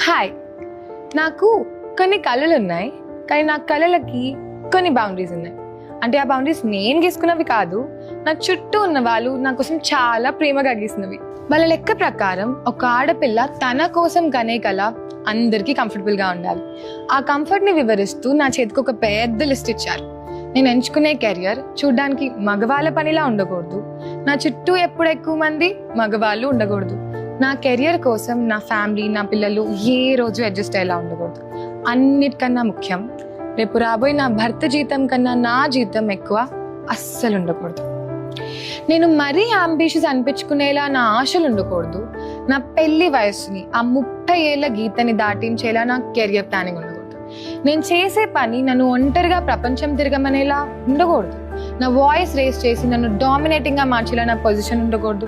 Hi, నాకు కొన్ని కళలు ఉన్నాయి, కానీ నా కళలకి కొన్ని బౌండరీస్ ఉన్నాయి. అంటే ఆ బౌండరీస్ నేను గీసుకున్నవి కాదు, నా చుట్టూ ఉన్న వాళ్ళు నా కోసం చాలా ప్రేమగా గీసినవి. వాళ్ళ లెక్క ప్రకారం ఒక ఆడపిల్ల తన కోసం కనే కళ అందరికీ కంఫర్టబుల్గా ఉండాలి. ఆ కంఫర్ట్ని వివరిస్తూ నా చేతికి ఒక పెద్ద లిస్ట్ ఇచ్చారు. నేను ఎంచుకునే కెరియర్ చూడ్డానికి మగవాళ్ళ పనిలా ఉండకూడదు, నా చుట్టూ ఎప్పుడు ఎక్కువ మంది మగవాళ్ళు ఉండకూడదు, నా కెరియర్ కోసం నా ఫ్యామిలీ, నా పిల్లలు ఏ రోజు అడ్జస్ట్ అయ్యేలా ఉండకూడదు. అన్నిటికన్నా ముఖ్యం, రేపు రాబోయే నా భర్త జీతం కన్నా నా జీతం ఎక్కువ అస్సలు ఉండకూడదు. నేను మరీ అంబిషియస్ అనిపించుకునేలా నా ఆశలు ఉండకూడదు. నా పెళ్లి వయస్సుని, ఆ 30 ఏళ్ల గీతని దాటించేలా నా కెరియర్ ప్లానింగ్ ఉండకూడదు. నేను చేసే పని నన్ను ఒంటరిగా ప్రపంచం తిరగమనేలా ఉండకూడదు. నా వాయిస్ రేస్ చేసి నన్ను డామినేటింగ్ గా మార్చేలా నా పొజిషన్ ఉండకూడదు.